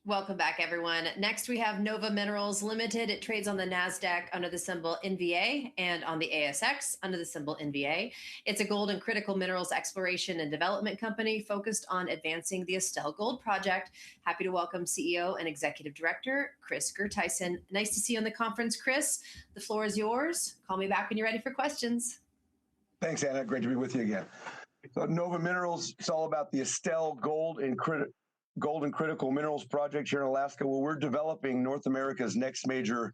Welcome back, everyone. Next, we have Nova Minerals Limited. It trades on the NASDAQ under the symbol NVA and on the ASX under the symbol NVA. It's a gold and critical minerals exploration and development company focused on advancing the Estelle Gold Project. Happy to welcome CEO and Executive Director, Chris Gerteisen. Nice to see you on the conference, Chris. The floor is yours. Call me back when you're ready for questions. Thanks, Anna. Great to be with you again. So Nova Minerals, it's all about the Estelle Gold and Critical Minerals Project here in Alaska, where we're developing North America's next major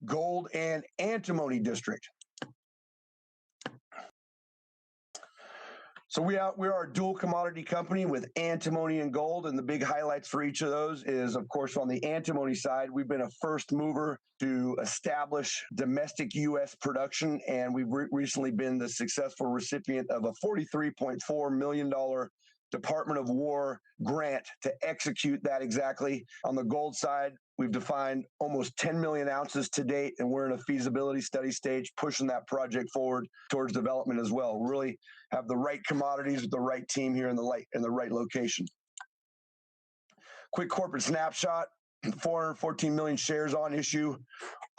gold and antimony district. So we are a dual commodity company with antimony and gold, and the big highlights for each of those is, of course, on the antimony side, we've been a first mover to establish domestic U.S. production, and we've recently been the successful recipient of a $43.4 million Department of War grant to execute that exactly. On the gold side, we've defined almost 10 million ounces to date, and we're in a feasibility study stage, pushing that project forward towards development as well. Really have the right commodities with the right team here in the right location. Quick corporate snapshot: 414 million shares on issue,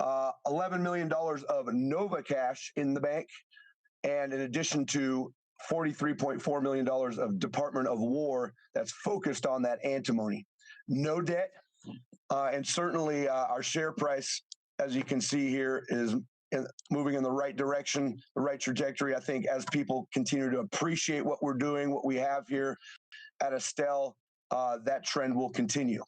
$11 million of Nova cash in the bank, and in addition to $43.4 million of Department of War that's focused on that antimony. No debt, and certainly our share price, as you can see here, is moving in the right direction, the right trajectory. I think as people continue to appreciate what we're doing, what we have here at Estelle, that trend will continue.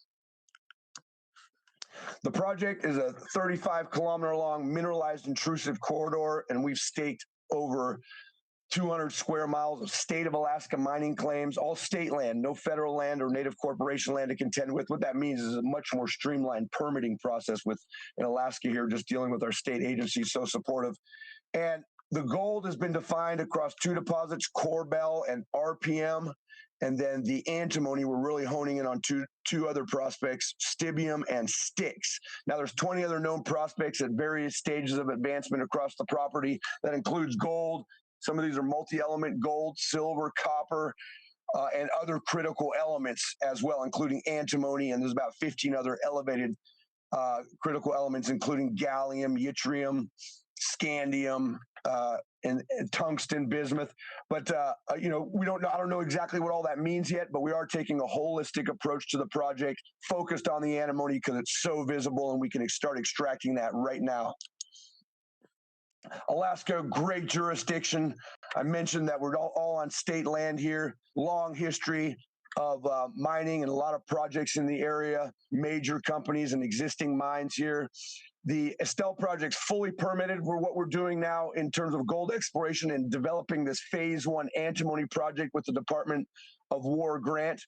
The project is a 35-kilometer long mineralized intrusive corridor, and we've staked over 200 square miles of state of Alaska mining claims, all state land, no federal land or native corporation land to contend with. What that means is a much more streamlined permitting process in Alaska here, just dealing with our state agencies, so supportive. And the gold has been defined across two deposits, Korbel and RPM. And then the antimony, we're really honing in on two other prospects, Stibium and Styx. Now, there's 20 other known prospects at various stages of advancement across the property. That includes gold. Some of these are multi-element gold, silver, copper, and other critical elements as well, including antimony. And there's about 15 other elevated critical elements, including gallium, yttrium, scandium, and tungsten, bismuth. But I don't know exactly what all that means yet, but we are taking a holistic approach to the project, focused on the antimony because it's so visible, and we can start extracting that right now. Alaska, great jurisdiction. I mentioned that we're all on state land here, long history of mining and a lot of projects in the area, major companies and existing mines here. The Estelle project's fully permitted. What we're doing now in terms of gold exploration and developing this phase 1 antimony project with the Department of War grant.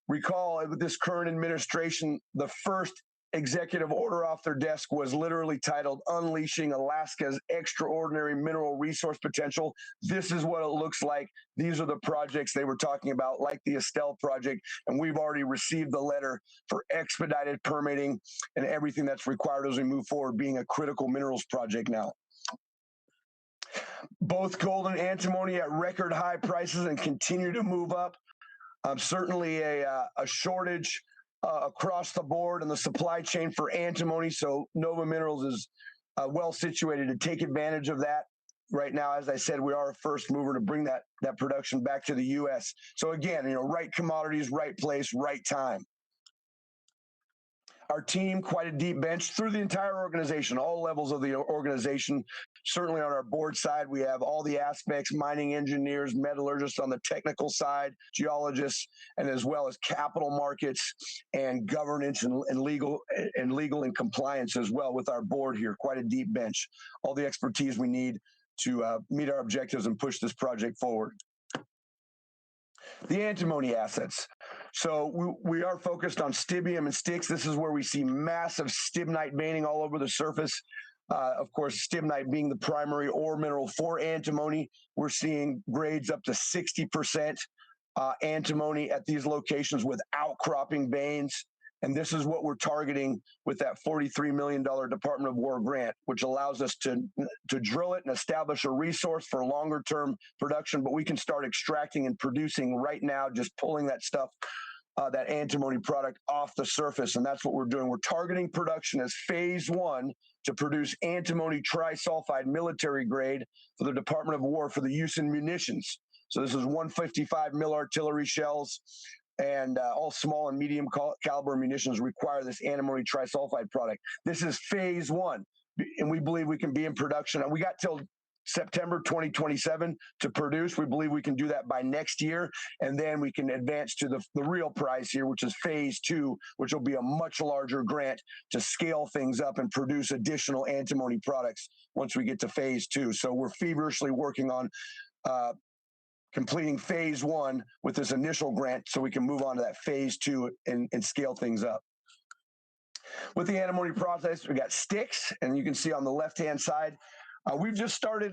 Recall, with this current administration, the first executive order off their desk was literally titled Unleashing Alaska's Extraordinary Mineral Resource Potential. This is what it looks like. These are the projects they were talking about, like the Estelle project, and we've already received the letter for expedited permitting and everything that's required as we move forward, being a critical minerals project now. Both gold and antimony at record high prices and continue to move up. Certainly a shortage across the board in the supply chain for antimony. So Nova Minerals is well situated to take advantage of that. Right now, as I said, we are a first mover to bring that production back to the U.S. So again, right commodities, right place, right time. Our team, quite a deep bench through the entire organization, all levels of the organization. Certainly on our board side, we have all the aspects, mining engineers, metallurgists on the technical side, geologists, and as well as capital markets and governance and legal and compliance as well with our board here. Quite a deep bench. All the expertise we need to meet our objectives and push this project forward. The antimony assets. So we are focused on Stibium and Styx. This is where we see massive stibnite veining all over the surface. Of course, stibnite being the primary ore mineral for antimony. We're seeing grades up to 60% antimony at these locations with outcropping veins. And this is what we're targeting with that $43 million Department of War grant, which allows us to drill it and establish a resource for longer term production. But we can start extracting and producing right now, just pulling that stuff that antimony product off the surface, and that's what we're doing. We're targeting production as phase one to produce antimony trisulfide military grade for the Department of War for the use in munitions. So this is 155 mil artillery shells, and all small and medium caliber munitions require this antimony trisulfide product. This is phase one, and we believe we can be in production. We got till September 2027 to produce. We believe we can do that by next year, and then we can advance to the real prize here, which is phase two, which will be a much larger grant to scale things up and produce additional antimony products once we get to phase two. So we're feverishly working on completing phase one with this initial grant so we can move on to that phase two and scale things up. With the antimony process, we got sticks, and you can see on the left-hand side, we've just started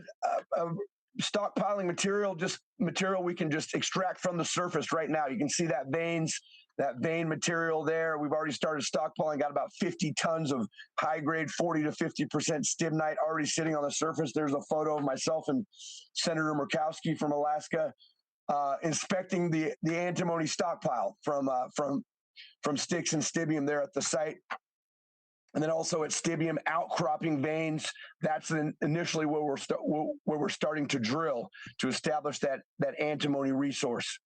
stockpiling material, just material we can just extract from the surface right now. You can see that vein material there. We've already started stockpiling, got about 50 tons of high-grade 40 to 50% stibnite already sitting on the surface. There's a photo of myself and Senator Murkowski from Alaska inspecting the antimony stockpile from sticks and stibium there at the site. And then also at stibium outcropping veins, that's initially where we're starting to drill to establish that antimony resource.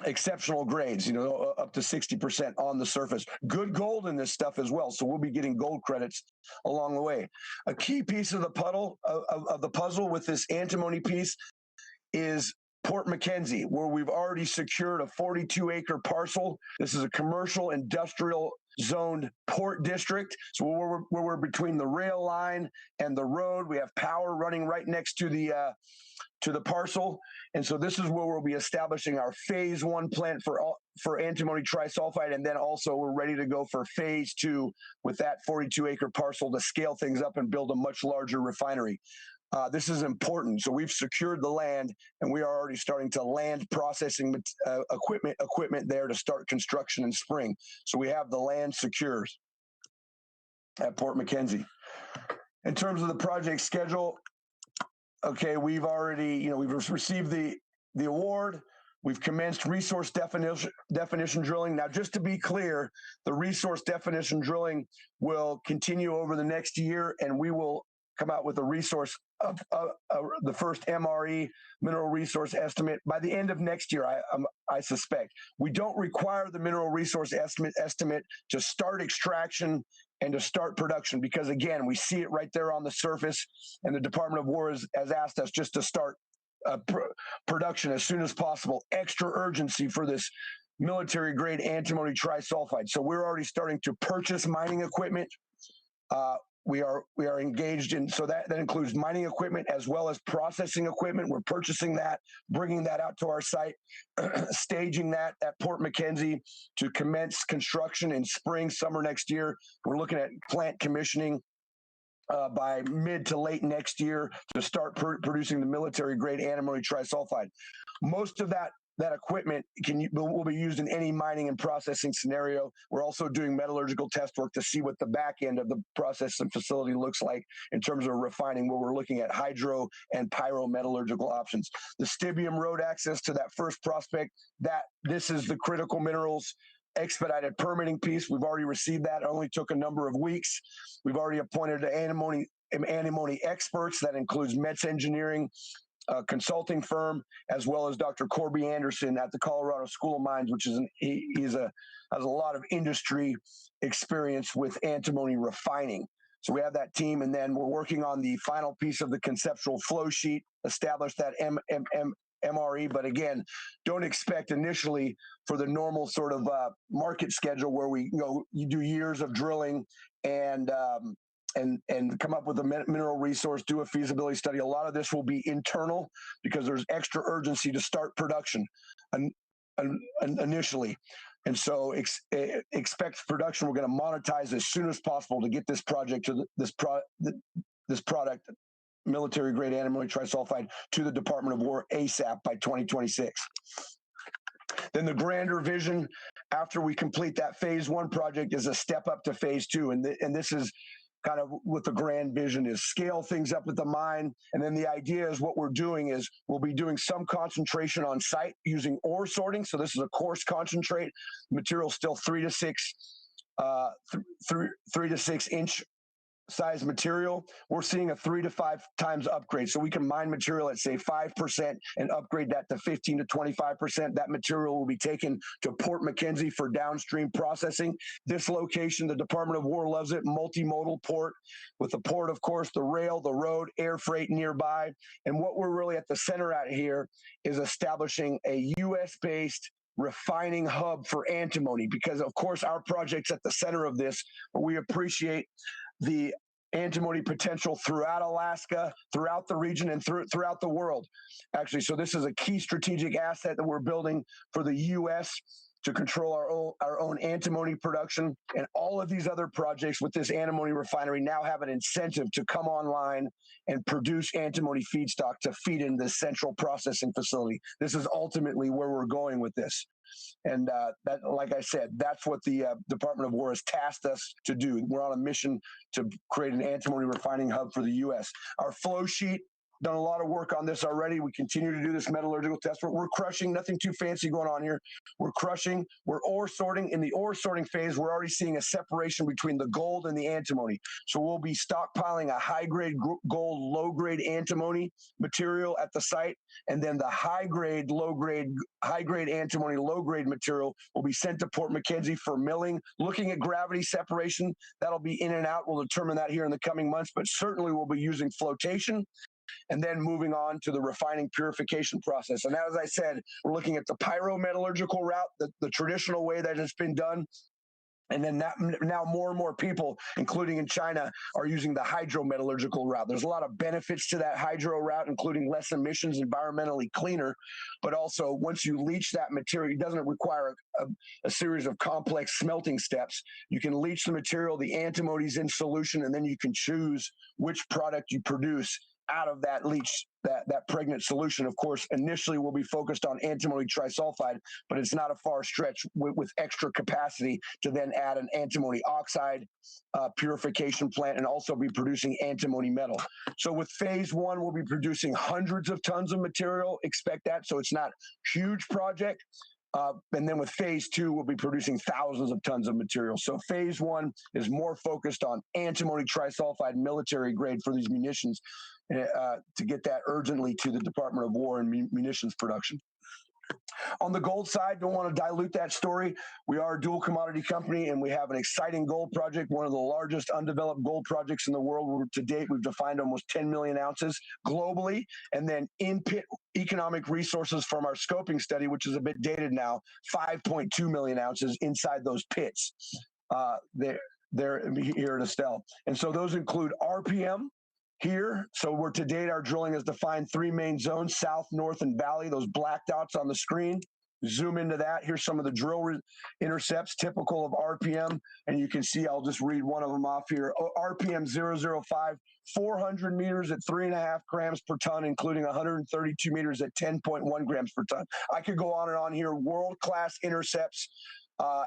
Exceptional grades, up to 60% on the surface. Good gold in this stuff as well, so we'll be getting gold credits along the way. A key piece of the puzzle with this antimony piece is Port Mackenzie, where we've already secured a 42-acre parcel. This is a commercial industrial zoned port district. So where we're between the rail line and the road, we have power running right next to the parcel. And so this is where we'll be establishing our phase one plant for antimony trisulfide. And then also we're ready to go for phase two with that 42-acre parcel to scale things up and build a much larger refinery. This is important. So we've secured the land, and we are already starting to land processing equipment there to start construction in spring. So we have the land secured at Port Mackenzie. In terms of the project schedule, okay, we've already, we've received the award. We've commenced resource definition drilling. Now, just to be clear, the resource definition drilling will continue over the next year, and we will come out with a resource of the first MRE, mineral resource estimate, by the end of next year, I suspect. We don't require the mineral resource estimate to start extraction and to start production because, again, we see it right there on the surface, and the Department of War has asked us just to start production as soon as possible. Extra urgency for this military-grade antimony trisulfide. So we're already starting to purchase mining equipment. We are engaged in, so that includes mining equipment as well as processing equipment. We're purchasing that, bringing that out to our site, staging that at Port Mackenzie to commence construction in spring, summer next year. We're looking at plant commissioning by mid to late next year to start producing the military-grade antimony trisulfide. Most of that equipment will be used in any mining and processing scenario. We're also doing metallurgical test work to see what the back end of the processing facility looks like in terms of refining, where we're looking at hydro and pyrometallurgical options. The stibium road access to that first prospect, this is the critical minerals expedited permitting piece. We've already received that. It only took a number of weeks. We've already appointed antimony experts. That includes Metz Engineering, consulting firm, as well as Dr. Corby Anderson at the Colorado School of Mines, which is has a lot of industry experience with antimony refining. So we have that team, and then we're working on the final piece of the conceptual flow sheet, establish that MRE. But again, don't expect initially for the normal sort of market schedule where you do years of drilling and come up with a mineral resource, do a feasibility study. A lot of this will be internal because there's extra urgency to start production initially. And so expect production. We're going to monetize as soon as possible to get this project to this product, military-grade antimony trisulfide, to the Department of War ASAP by 2026. Then the grander vision after we complete that phase one project is a step up to phase two. And this is kind of what the grand vision is. Scale things up at the mine. And then the idea is what we're doing is we'll be doing some concentration on site using ore sorting. So this is a coarse concentrate. Material still 3 to 6 inch size material. We're seeing a 3 to 5 times upgrade. So we can mine material at say 5% and upgrade that to 15 to 25%. That material will be taken to Port Mackenzie for downstream processing. This location, the Department of War loves it, multimodal port with the port, of course, the rail, the road, air freight nearby. And what we're really at the center at here is establishing a US-based refining hub for antimony, because of course our project's at the center of this, but we appreciate the antimony potential throughout Alaska, throughout the region, and throughout the world, actually. So this is a key strategic asset that we're building for the U.S. to control our own antimony production. And all of these other projects with this antimony refinery now have an incentive to come online and produce antimony feedstock to feed in the central processing facility. This is ultimately where we're going with this. And that, like I said, that's what the Department of War has tasked us to do. We're on a mission to create an antimony refining hub for the U.S. Our flow sheet, done a lot of work on this already. We continue to do this metallurgical test work. We're crushing, nothing too fancy going on here. We're crushing, we're ore sorting. In the ore sorting phase, we're already seeing a separation between the gold and the antimony. So we'll be stockpiling a high-grade gold, low-grade antimony material at the site, and then the high-grade antimony, low-grade material will be sent to Port Mackenzie for milling. Looking at gravity separation, that'll be in and out. We'll determine that here in the coming months, but certainly we'll be using flotation, and then moving on to the refining purification process. And as I said, we're looking at the pyrometallurgical route, the traditional way that it's been done. And then now more and more people, including in China, are using the hydrometallurgical route. There's a lot of benefits to that hydro route, including less emissions, environmentally cleaner, but also once you leach that material, it doesn't require a series of complex smelting steps. You can leach the material, the antimony's in solution, and then you can choose which product you produce out of that leach, that pregnant solution. Of course, initially we'll be focused on antimony trisulfide, but it's not a far stretch with extra capacity to then add an antimony oxide purification plant and also be producing antimony metal. So with phase one, we'll be producing hundreds of tons of material. Expect that. So it's not a huge project. And then with phase two, we'll be producing thousands of tons of material. So phase one is more focused on antimony trisulfide military grade for these munitions to get that urgently to the Department of War and munitions production. On the gold side, don't want to dilute that story. We are a dual commodity company, and we have an exciting gold project, one of the largest undeveloped gold projects in the world. To date, we've defined almost 10 million ounces globally, and then in-pit economic resources from our scoping study, which is a bit dated now, 5.2 million ounces inside those pits. They're here at Estelle. And so those include RPM, here. So we're to date, our drilling has defined 3 main zones, south, north, and valley, those black dots on the screen. Zoom into that. Here's some of the drill intercepts typical of RPM. And you can see, I'll just read one of them off here. RPM 005, 400 meters at 3.5 grams per ton, including 132 meters at 10.1 grams per ton. I could go on and on here. World-class intercepts.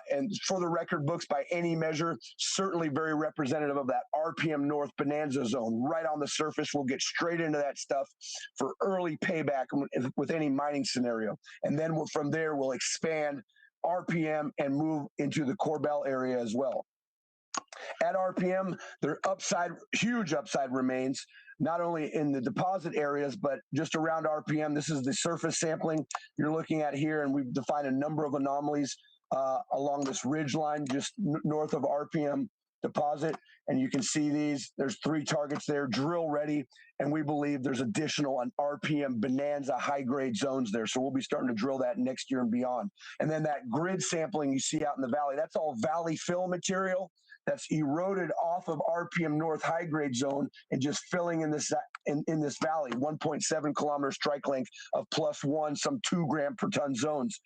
And for the record books by any measure, certainly very representative of that RPM North Bonanza zone. Right on the surface, we'll get straight into that stuff for early payback with any mining scenario. And then from there, we'll expand RPM and move into the Korbel area as well. At RPM, their huge upside remains, not only in the deposit areas, but just around RPM. This is the surface sampling you're looking at here, and we've defined a number of anomalies along this ridge line just north of RPM deposit. And you can see these, there's 3 targets there, drill ready. And we believe there's additional on RPM Bonanza high-grade zones there. So we'll be starting to drill that next year and beyond. And then that grid sampling you see out in the valley, that's all valley fill material that's eroded off of RPM North high-grade zone and just filling in this valley, 1.7 kilometer strike length of +1, some 2 gram per ton zones.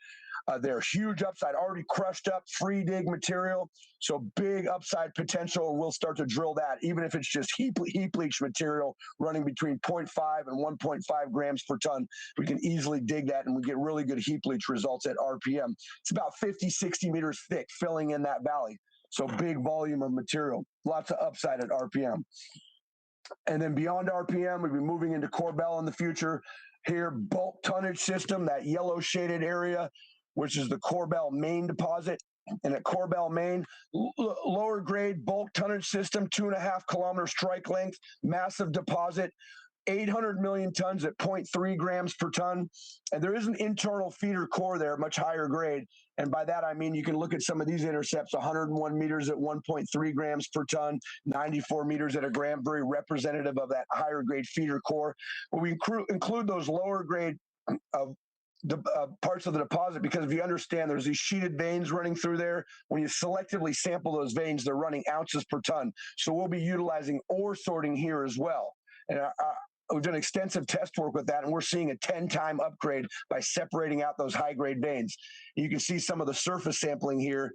They're huge upside, already crushed up, free dig material. So big upside potential, and we'll start to drill that, even if it's just heap leach material running between 0.5 and 1.5 grams per ton. We can easily dig that, and we get really good heap leach results at RPM. It's about 50, 60 meters thick, filling in that valley. So big volume of material, lots of upside at RPM. And then beyond RPM, we'll be moving into Korbel in the future. Here, bulk tonnage system, that yellow shaded area, which is the Korbel main deposit. And at Korbel main, lower grade bulk tonnage system, 2.5 kilometer strike length, massive deposit. 800 million tons at 0.3 grams per ton. And there is an internal feeder core there, much higher grade. And by that, I mean, you can look at some of these intercepts, 101 meters at 1.3 grams per ton, 94 meters at a gram, very representative of that higher grade feeder core. But we include those lower grade parts of the deposit, because if you understand, there's these sheeted veins running through there. When you selectively sample those veins, they're running ounces per ton. So we'll be utilizing ore sorting here as well. And we've done extensive test work with that, and we're seeing a 10-time upgrade by separating out those high-grade veins. You can see some of the surface sampling here,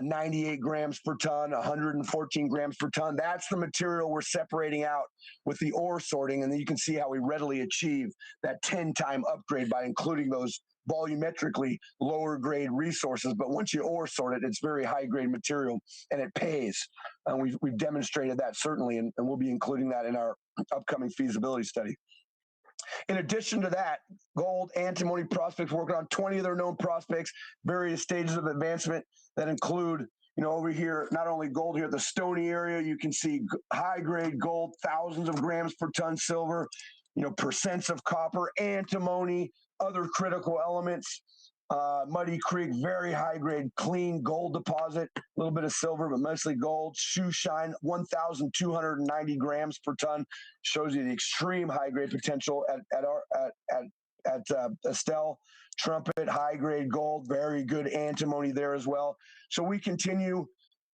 98 grams per ton, 114 grams per ton. That's the material we're separating out with the ore sorting, and then you can see how we readily achieve that 10-time upgrade by including those volumetrically lower grade resources. But once you ore sort it, it's very high grade material, and it pays. And we've demonstrated that certainly, and we'll be including that in our upcoming feasibility study. In addition to that, gold, antimony prospects, working on 20 of their known prospects, various stages of advancement that include, over here, not only gold here at the Stony area, you can see high-grade gold, thousands of grams per ton silver, percents of copper, antimony, other critical elements. Muddy Creek, very high-grade, clean gold deposit, a little bit of silver, but mostly gold. Shoe Shine, 1,290 grams per ton, shows you the extreme high-grade potential at Estelle. Trumpet, high-grade gold, very good antimony there as well. So we continue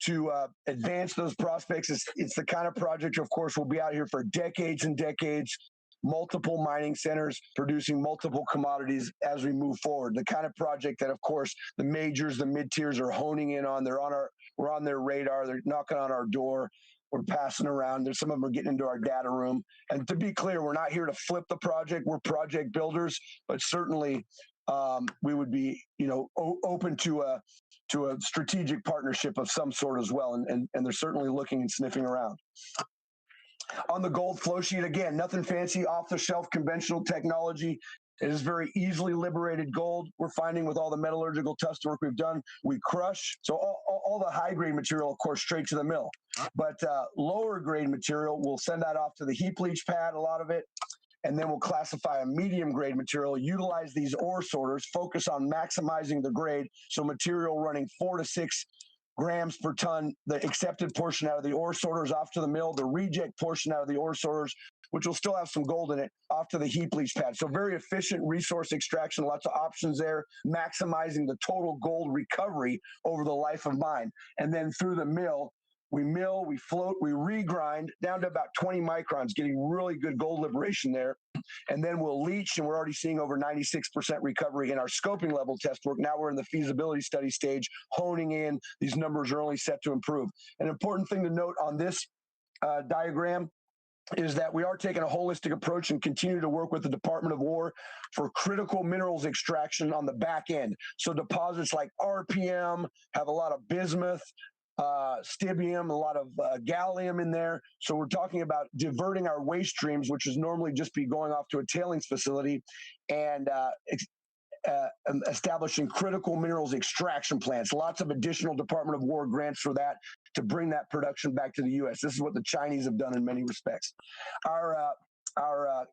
to advance those prospects. It's the kind of project, of course, we'll be out here for decades and decades. Multiple mining centers producing multiple commodities as we move forward. The kind of project that, of course, the majors, the mid-tiers are honing in on. We're on their radar. They're knocking on our door. We're passing around. Some of them are getting into our data room. And to be clear, we're not here to flip the project. We're project builders, but certainly we would be, open to a strategic partnership of some sort as well. And they're certainly looking and sniffing around. On the gold flow sheet, again, nothing fancy, off-the-shelf conventional technology. It is very easily liberated gold. We're finding with all the metallurgical test work we've done, we crush. So all the high-grade material, of course, straight to the mill. But lower-grade material, we'll send that off to the heap leach pad, a lot of it, and then we'll classify a medium-grade material, utilize these ore sorters, focus on maximizing the grade, so material running 4 to 6 grams per ton, the accepted portion out of the ore sorters off to the mill, the reject portion out of the ore sorters, which will still have some gold in it, off to the heap leach pad. So very efficient resource extraction, lots of options there, maximizing the total gold recovery over the life of mine. And then through the mill, we float, we regrind down to about 20 microns, getting really good gold liberation there. And then we'll leach, and we're already seeing over 96% recovery in our scoping level test work. Now we're in the feasibility study stage, honing in. These numbers are only set to improve. An important thing to note on this diagram is that we are taking a holistic approach and continue to work with the Department of War for critical minerals extraction on the back end. So deposits like RPM have a lot of bismuth, stibium, a lot of gallium in there. So we're talking about diverting our waste streams, which is normally just be going off to a tailings facility, and establishing critical minerals extraction plants. Lots of additional Department of War grants for that to bring that production back to the U.S. This is what the Chinese have done in many respects. Our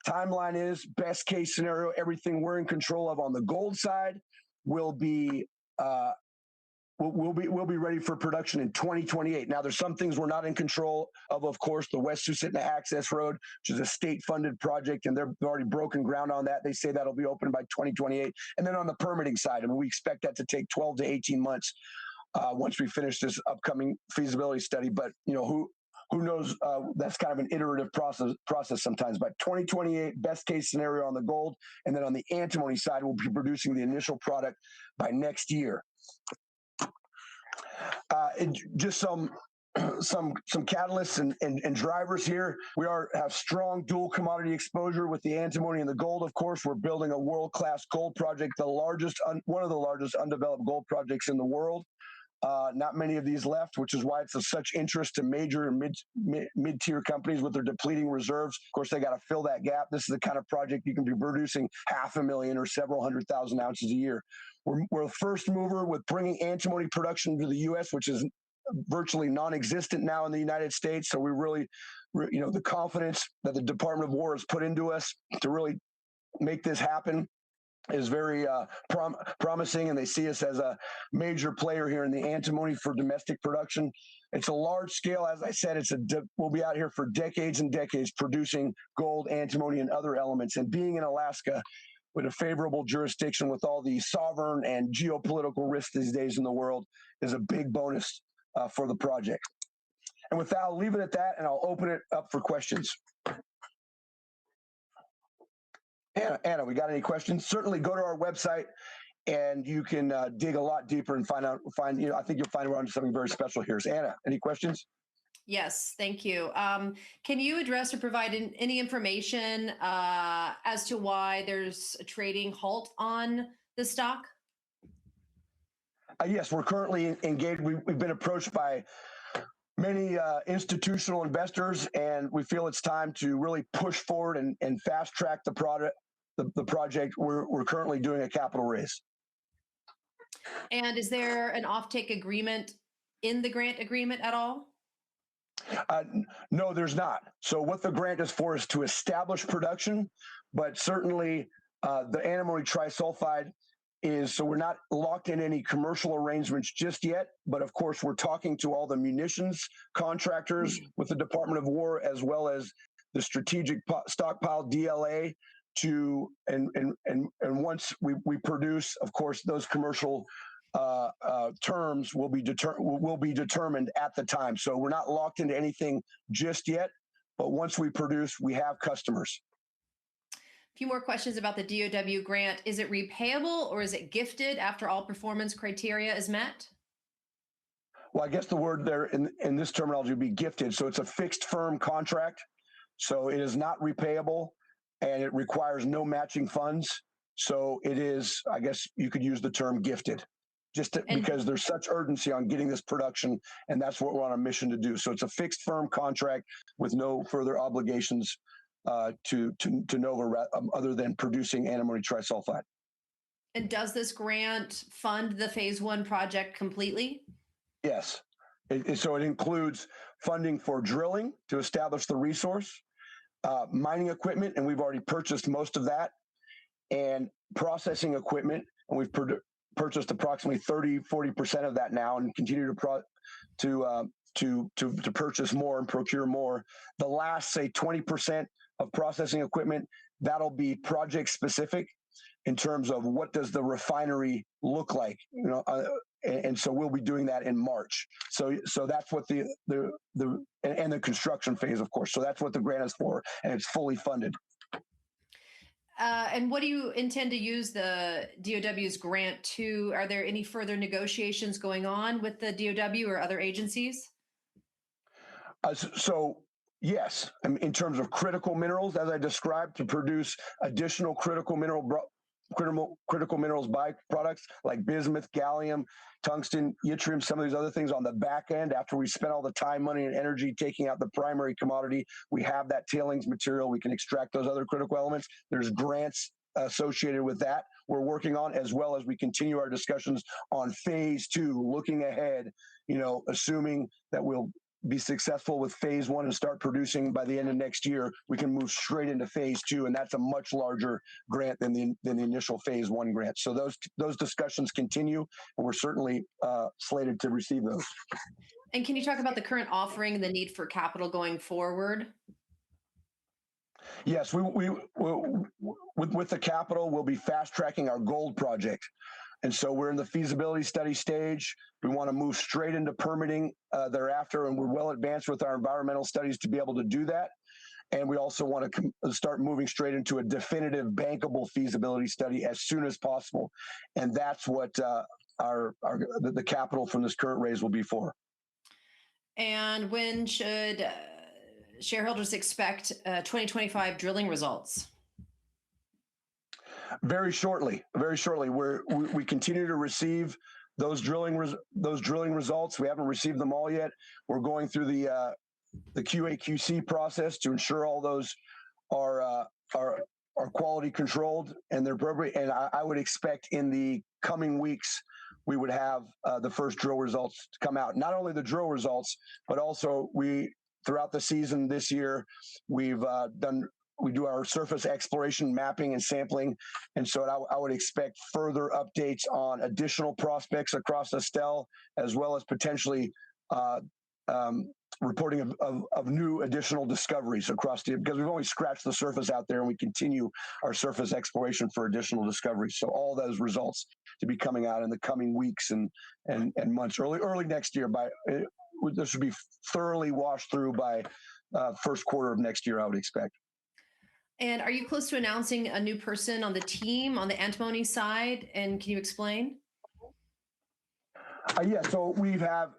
timeline is best case scenario. Everything we're in control of on the gold side will be we'll be ready for production in 2028. Now, there's some things we're not in control of course, the West Susitna Access Road, which is a state-funded project, and they've already broken ground on that. They say that'll be open by 2028. And then on the permitting side, we expect that to take 12 to 18 months once we finish this upcoming feasibility study. But, who knows, that's kind of an iterative process sometimes. But 2028, best case scenario on the gold. And then on the antimony side, we'll be producing the initial product by next year. Just some catalysts and drivers here. We have strong dual commodity exposure with the antimony and the gold. Of course, we're building a world-class gold project, one of the largest undeveloped gold projects in the world. Not many of these left, which is why it's of such interest to major and mid-tier companies with their depleting reserves. Of course, they got to fill that gap. This is the kind of project you can be producing 500,000 or several 100,000 ounces a year. We're the first mover with bringing antimony production to the U.S., which is virtually non-existent now in the United States. So we really, the confidence that the Department of War has put into us to really make this happen is very promising, and they see us as a major player here in the antimony for domestic production. It's a large scale, as I said. We'll be out here for decades and decades producing gold, antimony, and other elements. And being in Alaska with a favorable jurisdiction with all the sovereign and geopolitical risks these days in the world is a big bonus for the project. And with that, I'll leave it at that, and I'll open it up for questions. Anna, we got any questions? Certainly go to our website and you can dig a lot deeper and I think you'll find we're onto something very special here. So Anna, any questions? Yes, thank you. Can you address or provide any information as to why there's a trading halt on the stock? Yes, we're currently engaged. We've been approached by many institutional investors, and we feel it's time to really push forward and fast track the project. We're currently doing a capital raise. And is there an offtake agreement in the grant agreement at all? No, there's not. So what the grant is for is to establish production, but certainly the antimony trisulfide is, so we're not locked in any commercial arrangements just yet, but of course we're talking to all the munitions contractors with the Department of War, as well as the strategic stockpile DLA and once we produce, of course, those commercial terms will be determined at the time. So we're not locked into anything just yet, but once we produce, we have customers. A few more questions about the DOW grant. Is it repayable or is it gifted after all performance criteria is met? Well, I guess the word there in this terminology would be gifted. So it's a fixed firm contract. So it is not repayable and it requires no matching funds. So it is, I guess you could use the term gifted, because there's such urgency on getting this production, and that's what we're on a mission to do. So it's a fixed firm contract with no further obligations to Nova other than producing antimony trisulfide. And does this grant fund the phase 1 project completely? Yes. So it includes funding for drilling to establish the resource, mining equipment, and we've already purchased most of that, and processing equipment, and we've purchased approximately 30-40% of that now, and continue to purchase more and procure more. The last, say, 20% of processing equipment, that'll be project specific in terms of what does the refinery look like, and so we'll be doing that in March. So that's what the construction phase, of course. So that's what the grant is for, and it's fully funded. And what do you intend to use the DOW's grant to? Are there any further negotiations going on with the DOW or other agencies? So yes, in terms of critical minerals, as I described, to produce additional critical minerals byproducts like bismuth, gallium, tungsten, yttrium, some of these other things on the back end. After we spent all the time, money, and energy taking out the primary commodity, we have that tailings material. We can extract those other critical elements. There's grants associated with that we're working on, as well as we continue our discussions on phase 2, looking ahead, assuming that we'll be successful with phase 1 and start producing by the end of next year, we can move straight into phase 2, and that's a much larger grant than the initial phase 1 grant. So those discussions continue, and we're certainly slated to receive those. And can you talk about the current offering and the need for capital going forward? Yes, with the capital, we'll be fast tracking our gold project. And so we're in the feasibility study stage. We want to move straight into permitting thereafter, and we're well advanced with our environmental studies to be able to do that. And we also want to start moving straight into a definitive bankable feasibility study as soon as possible. And that's what the capital from this current raise will be for. And when should shareholders expect 2025 drilling results? Very shortly. We continue to receive those drilling results. We haven't received them all yet. We're going through the QA/QC process to ensure all those are quality controlled and they're appropriate. And I would expect in the coming weeks we would have the first drill results to come out. Not only the drill results, but also throughout the season this year, we do our surface exploration, mapping, and sampling. And so I would expect further updates on additional prospects across Estelle, as well as potentially reporting of new additional discoveries across because we've only scratched the surface out there, and we continue our surface exploration for additional discoveries. So all those results to be coming out in the coming weeks and months, early next year. This should be thoroughly washed through by first quarter of next year, I would expect. And are you close to announcing a new person on the team on the antimony side? And can you explain? Yeah, so we have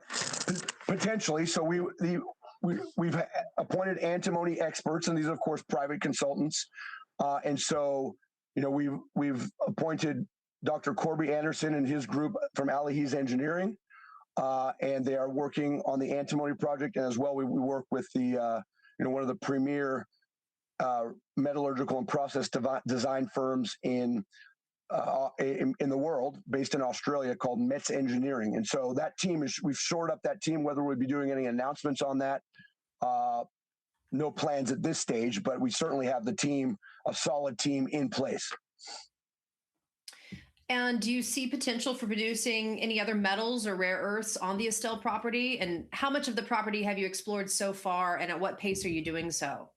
potentially. So we've appointed antimony experts, and these are of course private consultants. And so we've appointed Dr. Corby Anderson and his group from Alihi's Engineering, and they are working on the antimony project. And as well, we work with the one of the premier metallurgical and process design firms in the world, based in Australia, called Metz Engineering. And so that team we've shored up that team. Whether we'll be doing any announcements on that, no plans at this stage, but we certainly have a solid team in place. And do you see potential for producing any other metals or rare earths on the Estelle property? And how much of the property have you explored so far, and at what pace are you doing so?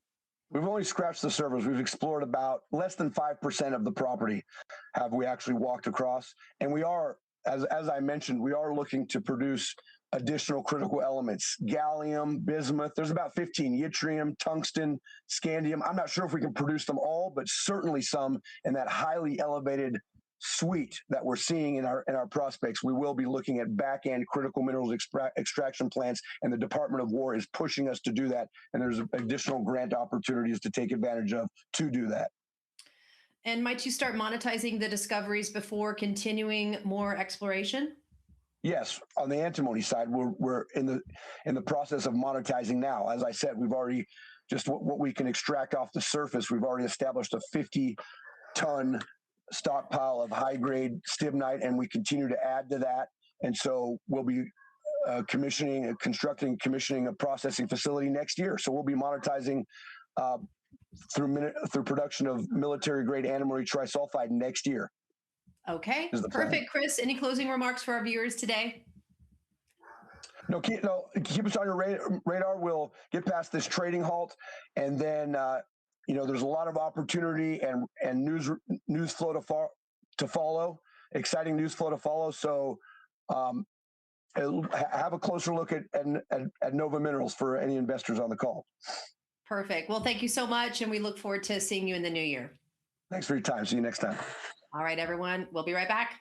We've only scratched the surface. We've explored about less than 5% of the property have we actually walked across. And we are, as I mentioned, we are looking to produce additional critical elements: gallium, bismuth. There's about 15: yttrium, tungsten, scandium. I'm not sure if we can produce them all, but certainly some in that highly elevated suite that we're seeing in our prospects. We will be looking at back-end critical minerals extraction plants, and the Department of War is pushing us to do that. And there's additional grant opportunities to take advantage of to do that. And might you start monetizing the discoveries before continuing more exploration? Yes, on the antimony side, we're in the process of monetizing now. As I said, we've already just what we can extract off the surface. We've already established a 50-ton stockpile of high-grade stibnite, and we continue to add to that. And so we'll be constructing a processing facility next year. So we'll be monetizing through production of military-grade antimony trisulfide next year. Okay, perfect. Chris, any closing remarks for our viewers today? No, keep us on your radar. We'll get past this trading halt, and then there's a lot of opportunity and news flow to follow. Exciting news flow to follow. So have a closer look at Nova Minerals for any investors on the call. Perfect. Well, thank you so much, and we look forward to seeing you in the new year. Thanks for your time. See you next time. All right, everyone. We'll be right back.